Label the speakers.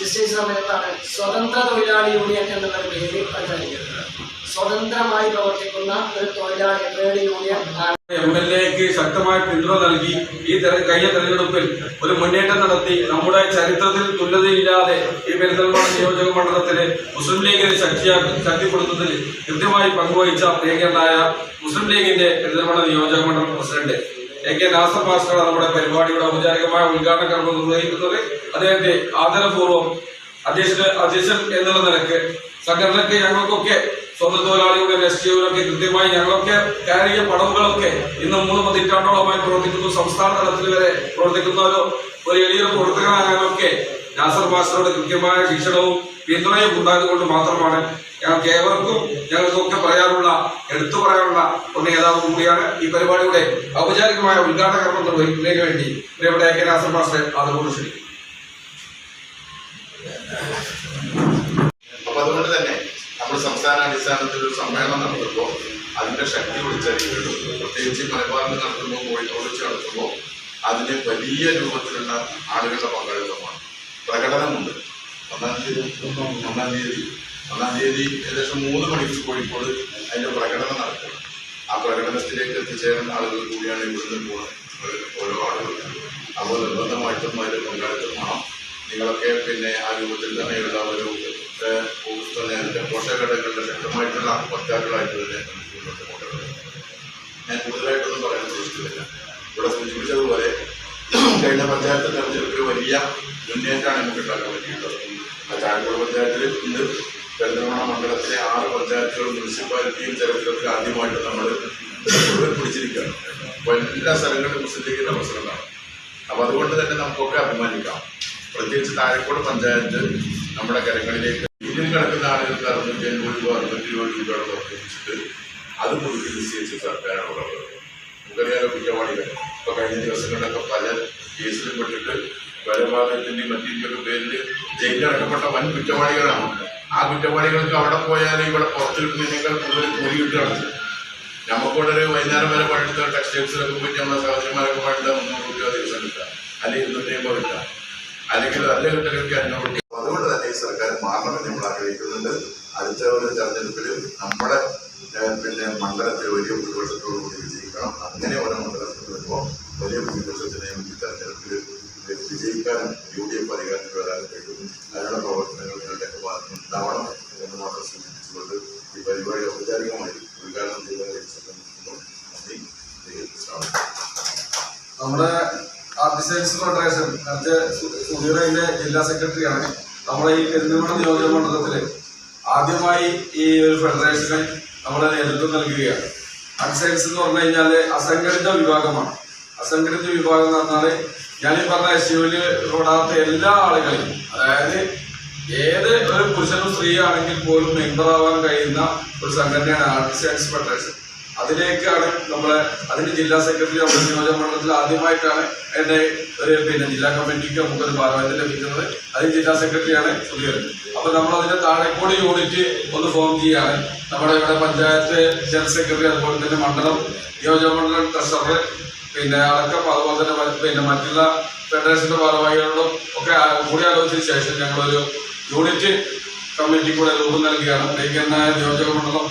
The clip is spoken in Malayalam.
Speaker 1: ഡിസ്ട്രിക്ട് സമയത്താണ് സ്വതന്ത്ര തൊഴിലാളി യൂണിയൻ എന്നുള്ള പേര് പ്രചരിക്കുന്നത്. സ്വതന്ത്രമായി പ്രവർത്തിക്കുന്ന ഒരു തൊഴിലാളി ട്രേഡ് യൂണിയൻ
Speaker 2: MLAക്ക് ശക്തമായ പിന്തുണ നൽകി ഈ കഴിഞ്ഞ തെരഞ്ഞെടുപ്പിൽ ഒരു മുന്നേറ്റം നടത്തി നമ്മുടെ ചരിത്രത്തിൽ തുല്യതയില്ലാതെ ഈ പെരിന്തൽമണ്ണ നിയോജക മണ്ഡലത്തിലെ മുസ്ലിം ലീഗിനെ ശക്തിപ്പെടുത്തുന്നതിൽ കൃത്യമായി പങ്കുവഹിച്ച പ്രിയങ്കരനായ മുസ്ലിം ലീഗിന്റെ പെരിന്തൽമണ്ണ നിയോജക മണ്ഡലം പ്രസിഡന്റ് AK നാസർ മാസ്റ്ററാണ് നമ്മുടെ പരിപാടിയുടെ ഔപചാരികമായ ഉദ്ഘാടന കർമ്മം നിർവഹിക്കുന്നത്. അദ്ദേഹത്തെ ആദരപൂർവ്വം അധ്യക്ഷൻ എന്നുള്ള നിലക്ക് സംഘടനയ്ക്ക് ഞങ്ങൾക്കൊക്കെ സ്വന്തം തൊഴിലാളികളുടെ STUവിനൊക്കെ കൃത്യമായി ഞങ്ങളൊക്കെ കയറിയ പടവുകളൊക്കെ ഇന്ന് 3 പതിറ്റാണ്ടോളമായി പ്രവർത്തിക്കുന്നു. സംസ്ഥാന തലത്തിൽ വരെ പ്രവർത്തിക്കുന്ന ഒരു എളിയ പ്രവർത്തകനാകാനൊക്കെ നാസർ മാസ്റ്ററുടെ കൃത്യമായ ശിക്ഷണവും പിന്തുണയും ഉണ്ടായതുകൊണ്ട് മാത്രമാണ് ഞങ്ങൾക്ക് ഏവർക്കും ഞങ്ങൾക്കൊക്കെ എടുത്തു പറയാനുള്ള ഒരു നേതാവ് കൂടിയാണ്. ഈ പരിപാടിയുടെ ഔപചാരികമായ ഉദ്ഘാടന കർമ്മം നിർവഹിക്കുന്നതിന് വേണ്ടി പ്രിയപ്പെട്ട AK നാസർ മാസ്റ്ററെ അതുകൊണ്ട് ക്ഷണിക്കും.
Speaker 3: അപ്പൊ അതുകൊണ്ട് തന്നെ നമ്മൾ സംസ്ഥാന അടിസ്ഥാനത്തിൽ ഒരു സമ്മേളനം നടത്തുമ്പോൾ അതിന്റെ ശക്തി വിളിച്ചറിയുകയുള്ളൂ. പ്രത്യേകിച്ച് മലബാറിൽ നടത്തുമ്പോൾ, കോഴിക്കോട് വെച്ച് നടത്തുമ്പോൾ അതിന് വലിയ രൂപത്തിലുള്ള ആളുകളുടെ പങ്കാളിത്തമാണ്. പ്രകടനമുണ്ട്. ഒന്നാം തീയതി ഏകദേശം 3 മണിക്ക് കോഴിക്കോട് അതിന്റെ പ്രകടനം നടക്കും. ആ പ്രകടനത്തിലേക്ക് എത്തിച്ചേരുന്ന ആളുകൾ കൂടിയാണ് ഇവിടുന്ന് പോകുന്നത് ഓരോ ആളുകൾ. അപ്പോൾ നിർബന്ധമായിട്ടും അതിൽ പങ്കാളിത്തം വേണം. നിങ്ങളൊക്കെ ആ രൂപത്തിൽ തന്നെയുള്ള ഒരു പോഷകഘടകങ്ങളുടെ ശക്തമായിട്ടുള്ള വക്താക്കളായിട്ട് തന്നെ മുന്നോട്ട് കൊണ്ടുവരുന്നത്. ഞാൻ കൂടുതലായിട്ടൊന്നും പറയാൻ ഉദ്ദേശിക്കുന്നില്ല. ഇവിടെ സൂചിപ്പിച്ചതുപോലെ കഴിഞ്ഞ പഞ്ചായത്ത് തെരഞ്ഞെടുപ്പിൽ വലിയ മുന്നേറ്റമാണ് നമുക്ക് ഉണ്ടാക്കാൻ പറ്റിയിട്ടുള്ളത്. ചാലക്കുടി പഞ്ചായത്തിൽ ഇന്ന് പെരിന്തൽമണ്ണ മണ്ഡലത്തിലെ 6 പഞ്ചായത്തുകളും മുനിസിപ്പാലിറ്റിയും ചരിത്രത്തിൽ ആദ്യമായിട്ട് നമ്മൾ പിടിച്ചിരിക്കുകയാണ്. അപ്പോൾ എല്ലാ സ്ഥലങ്ങളിലും മുസ്ലിം ലീഗിൻ്റെ പ്രസിഡന്റാണ്. അപ്പോൾ അതുകൊണ്ട് തന്നെ നമുക്കൊക്കെ അഭിമാനിക്കാം. പ്രത്യേകിച്ച് താഴെക്കോട് പഞ്ചായത്ത് നമ്മുടെ കരങ്ങളിലേക്ക് ഇതിൽ കിടക്കുന്ന ആളുകൾക്ക് 650 രൂപ 620 രൂപയോടെ വർദ്ധിപ്പിച്ചിട്ട് അത് പുതുക്കി നിശ്ചയിച്ച സർക്കാരാണ് ഉള്ളത്. നമുക്കറിയാലോ കുറ്റവാളികൾ ഇപ്പോൾ കഴിഞ്ഞ ദിവസങ്ങളിലൊക്കെ പല കേസിലും പെട്ടിട്ട് കൊലപാതകത്തിൻ്റെയും മറ്റിൻ്റെയൊക്കെ പേരിൽ ജയിലിലടക്കപ്പെട്ട വൻ കുറ്റവാളികളാണ്. ആ കുറ്റവാളികൾക്ക് അവിടെ പോയാൽ ഇവിടെ പുറത്ത് കിട്ടുന്നതിനേക്കാൾ കൂടുതൽ കൂലി കിട്ടുകയാണ്. നമുക്കിവിടെ വൈകുന്നേരം വരെ പണിയെടുത്ത ടെക്സ്റ്റൈൽസിലൊക്കെ പോയിട്ട് നമ്മുടെ സഹോദരന്മാരൊക്കെ പണിയെടുത്താൽ 300 രൂപ ദിവസം കിട്ടുക, അല്ലെങ്കിൽ 250 കിട്ടുക, അല്ലെങ്കിൽ നല്ല കിട്ടലൊക്കെ 500 കിട്ടും. അതുകൊണ്ട് തന്നെ ഈ സർക്കാർ മാറണമെന്ന് നമ്മൾ ആഗ്രഹിക്കുന്നുണ്ട്. അടുത്ത ഒരു തെരഞ്ഞെടുപ്പിൽ നമ്മുടെ മണ്ഡലത്തിൽ വലിയ ഭൂരിപക്ഷത്തോടുകൂടി വിജയിക്കണം. അങ്ങനെ ഓരോ മണ്ഡലത്തിൽ വരുമ്പോൾ വലിയ ഭൂരിപക്ഷത്തിനെ ഈ തെരഞ്ഞെടുപ്പിൽ വിജയിക്കാനും UDF അധികാരത്തിൽ വരാനും കഴിയും. അതിനുള്ള പ്രവർത്തനങ്ങൾ നിങ്ങളുടെ ഭാഗത്ത് ഉണ്ടാവണം എന്ന് മാത്രം സൂചിപ്പിച്ചുകൊണ്ട് ഈ പരിപാടി ഔപചാരികമായി ഉദ്ഘാടനം ചെയ്തതിനെ നന്ദി.
Speaker 2: നമ്മുടെ ആർട്ടിസൻസ് ഫെഡറേഷൻ സുധീറിന്റെ ജില്ലാ സെക്രട്ടറിയാണ്. നമ്മുടെ ഈ പെരിന്തൽമണ്ണ നിയോജക മണ്ഡലത്തില് ആദ്യമായി ഈ ഒരു ഫെഡറേഷന് നമ്മുടെ നേതൃത്വം നൽകുകയാണ്. ആർട്ടിസൻസ് എന്ന് പറഞ്ഞു കഴിഞ്ഞാല് അസംഘടിത വിഭാഗമാണ്. അസംഘടിത വിഭാഗം എന്ന് പറഞ്ഞാല് ഞാനീ പറഞ്ഞ STUവിൽ പെടാത്ത എല്ലാ ആളുകളെയും, അതായത് ഏത് ഒരു പുരുഷനും സ്ത്രീ ആണെങ്കിൽ പോലും മെമ്പറാവാൻ കഴിയുന്ന ഒരു സംഘടനയാണ് ആർട്ടിസൻസ് ഫെഡറേഷൻ. അതിലേക്കാണ് അതിന്റെ ജില്ലാ സെക്രട്ടറി നമ്മുടെ നിയോജക മണ്ഡലത്തിൽ ആദ്യമായിട്ടാണ് എന്റെ ഒരു ജില്ലാ കമ്മിറ്റിക്ക് നമുക്കൊരു ഭാരവാഹിത്യം ലഭിക്കുന്നത്. അതിന് ജില്ലാ സെക്രട്ടറിയാണ് സുധീർ. അപ്പൊ നമ്മൾ അതിന്റെ താഴെക്കോട് യൂണിറ്റ് ഒന്ന് ഫോം ചെയ്യാണ്. നമ്മുടെ ഇവിടെ പഞ്ചായത്ത് ജനറൽ സെക്രട്ടറി, അതുപോലെ തന്നെ മണ്ഡലം നിയോജക മണ്ഡലം ട്രഷറർ, അടക്കം അതുപോലെ തന്നെ മറ്റുള്ള ഫെഡറേഷന്റെ ഭാരവാഹികളോടും ഒക്കെ കൂടി ആലോചിച്ചതിന് ശേഷം ഞങ്ങളൊരു യൂണിറ്റ് കമ്മിറ്റി കൂടെ രൂപം നൽകുകയാണ്. നിയോജക മണ്ഡലം